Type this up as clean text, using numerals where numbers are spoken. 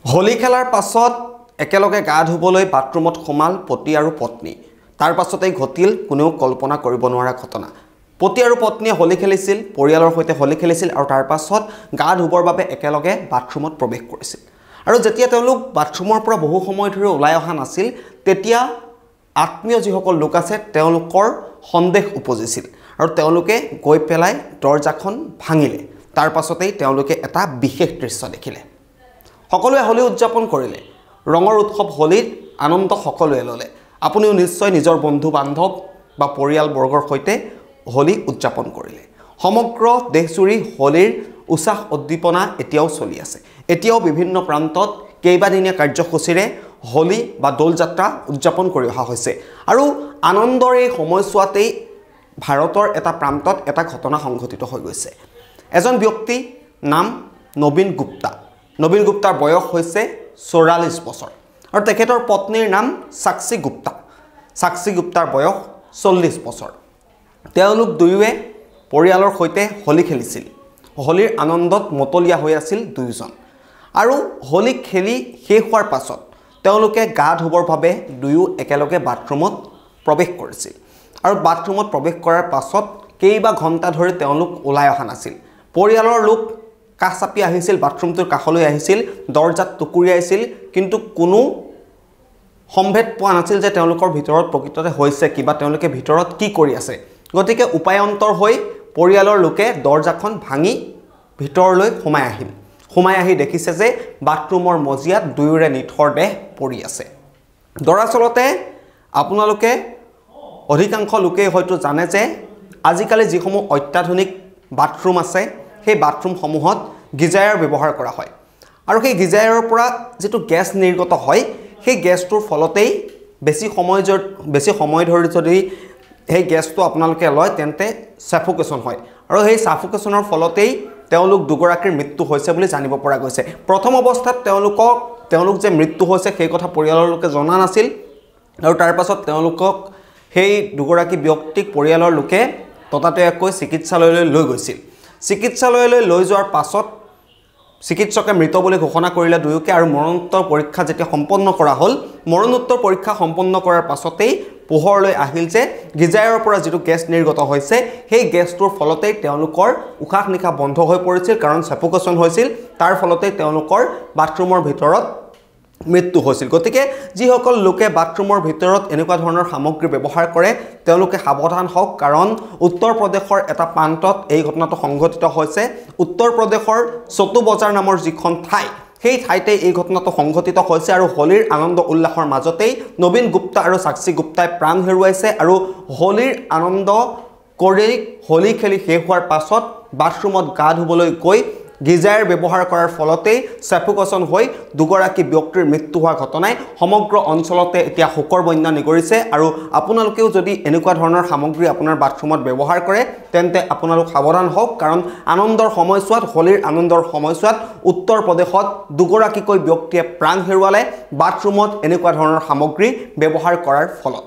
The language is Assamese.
হোলী খেলাৰ পাছত একেলগে গা ধুবলৈ বাথৰুমত সোমাল পতি আৰু পত্নী। তাৰ পাছতেই ঘটিল কোনেও কল্পনা কৰিব নোৱাৰা ঘটনা। পতি আৰু পত্নীয়ে হোলী খেলিছিল, পৰিয়ালৰ সৈতে হোলী খেলিছিল আৰু তাৰ পাছত গা ধুবৰ বাবে একেলগে বাথৰুমত প্ৰৱেশ কৰিছিল। আৰু যেতিয়া তেওঁলোক বাথৰুমৰ পৰা বহু সময় ধৰি ওলাই অহা নাছিল, তেতিয়া আত্মীয় যিসকল লোক আছে তেওঁলোকৰ সন্দেহ উপজিছিল আৰু তেওঁলোকে গৈ পেলাই দৰজাখন ভাঙিলে। তাৰ পাছতেই তেওঁলোকে এটা বিশেষ দৃশ্য দেখিলে। সকলোৱে হোলী উদযাপন কৰিলে। ৰঙৰ উৎসৱ হোলীত আনন্দ সকলোৱে ল'লে। আপুনিও নিশ্চয় নিজৰ বন্ধু বান্ধৱ বা পৰিয়ালবৰ্গৰ সৈতে হোলী উদযাপন কৰিলে। সমগ্ৰ দেশজুৰি হোলীৰ উৎসাহ উদ্দীপনা এতিয়াও চলি আছে। এতিয়াও বিভিন্ন প্ৰান্তত কেইবাদিনীয়া কাৰ্যসূচীৰে হোলী বা দৌল যাত্ৰা উদযাপন কৰি অহা হৈছে। আৰু আনন্দৰ এই সময়ছোৱাতেই ভাৰতৰ এটা প্ৰান্তত এটা ঘটনা সংঘটিত হৈ গৈছে। এজন ব্যক্তি নাম নবীন গুপ্তা। নবীন গুপ্তাৰ বয়স হৈছে 44 বছৰ আৰু তেখেতৰ পত্নীৰ নাম সাক্ষী গুপ্তা। সাক্ষী গুপ্তাৰ বয়স 40 বছৰ। তেওঁলোক দুয়োৱে পৰিয়ালৰ সৈতে হোলী খেলিছিল। হোলীৰ আনন্দত মতলীয়া হৈ আছিল দুয়োজন। আৰু হোলী খেলি শেষ হোৱাৰ পাছত তেওঁলোকে গা ধুবৰ বাবে দুয়ো একেলগে বাথৰুমত প্ৰৱেশ কৰিছিল। আৰু বাথৰুমত প্ৰৱেশ কৰাৰ পাছত কেইবা ঘণ্টা ধৰি তেওঁলোক ওলাই অহা নাছিল। পৰিয়ালৰ লোক কাষ চাপি আহিছিল, বাথৰুমটোৰ কাষলৈ আহিছিল, দৰজাত টুকুৰিয়াইছিল, কিন্তু কোনো সম্ভেদ পোৱা নাছিল যে তেওঁলোকৰ ভিতৰত প্ৰকৃততে হৈছে কিবা, তেওঁলোকে ভিতৰত কি কৰি আছে। গতিকে উপায়ন্তৰ হৈ পৰিয়ালৰ লোকে দৰজাখন ভাঙি ভিতৰলৈ সোমাই আহি দেখিছে যে বাথৰুমৰ মজিয়াত দুয়োৰে নিথৰ দেহ পৰি আছে। দৰাচলতে আপোনালোকে অধিকাংশ লোকেই হয়তো জানে যে আজিকালি যিসমূহ অত্যাধুনিক বাথৰুম আছে, সেই বাথৰুমসমূহত গিজায়াৰ ব্যৱহাৰ কৰা হয়। আৰু সেই গিজায়াৰৰ পৰা যিটো গেছ নিৰ্গত হয়, সেই গেছটোৰ ফলতেই বেছি সময় ধৰি যদি সেই গেছটো আপোনালোকে লয় তেন্তে সাফোকেশ্যন হয়। আৰু সেই সাফোকেশ্যনৰ ফলতেই তেওঁলোক দুগৰাকীৰ মৃত্যু হৈছে বুলি জানিব পৰা গৈছে। প্ৰথম অৱস্থাত তেওঁলোক যে মৃত্যু হৈছে সেই কথা পৰিয়ালৰ লোকে জনা নাছিল। আৰু তাৰ পাছত তেওঁলোকক সেই দুগৰাকী ব্যক্তিক পৰিয়ালৰ লোকে ততাতৈয়াকৈ চিকিৎসালয়লৈ লৈ গৈছিল। চিকিৎসালয়লৈ লৈ যোৱাৰ পাছত চিকিৎসকে মৃত বুলি ঘোষণা কৰিলে দুয়োকে। আৰু মৰণোত্তৰ পৰীক্ষা যেতিয়া সম্পন্ন কৰা হ'ল, মৰণোত্তৰ পৰীক্ষা সম্পন্ন কৰাৰ পাছতেই পোহৰলৈ আহিল যে গিজায়াৰৰ পৰা যিটো গেছ নিৰ্গত হৈছে, সেই গেছটোৰ ফলতেই তেওঁলোকৰ উশাহ নিশাহ বন্ধ হৈ পৰিছিল, কাৰণ সাফোকেশ্যন হৈছিল। তাৰ ফলতেই তেওঁলোকৰ বাথৰুমৰ ভিতৰত মৃত্যু হৈছিল। গতিকে যিসকল লোকে বাথৰুমৰ ভিতৰত এনেকুৱা ধৰণৰ সামগ্ৰী ব্যৱহাৰ কৰে তেওঁলোকে সাৱধান হওক, কাৰণ উত্তৰ প্ৰদেশৰ এটা প্ৰান্তত এই ঘটনাটো সংঘটিত হৈছে। উত্তৰ প্ৰদেশৰ চতু বজাৰ নামৰ যিখন ঠাই, সেই ঠাইতে এই ঘটনাটো সংঘটিত হৈছে। আৰু হোলীৰ আনন্দ উল্লাসৰ মাজতেই নবীন গুপ্তা আৰু সাক্ষী গুপ্তাই প্ৰাণ হেৰুৱাইছে। আৰু হোলীৰ আনন্দ কৰি হোলী খেলি শেষ হোৱাৰ পাছত বাথৰুমত গা ধুবলৈ গৈ গিজায়াৰ ব্যৱহাৰ কৰাৰ ফলতেই সাফোকেশ্যন হৈ দুগৰাকী ব্যক্তিৰ মৃত্যু হোৱাৰ ঘটনাই সমগ্ৰ অঞ্চলতে এতিয়া শোকৰ বন্যা নিগৰিছে। আৰু আপোনালোকেও যদি এনেকুৱা ধৰণৰ সামগ্ৰী আপোনাৰ বাথৰুমত ব্যৱহাৰ কৰে তেন্তে আপোনালোক সাৱধান হওক, কাৰণ আনন্দৰ সময়ছোৱাত, হোলীৰ আনন্দৰ সময়ছোৱাত উত্তৰ প্ৰদেশত দুগৰাকীকৈ ব্যক্তিয়ে প্ৰাণ হেৰুৱালে বাথৰুমত এনেকুৱা ধৰণৰ সামগ্ৰী ব্যৱহাৰ কৰাৰ ফলত।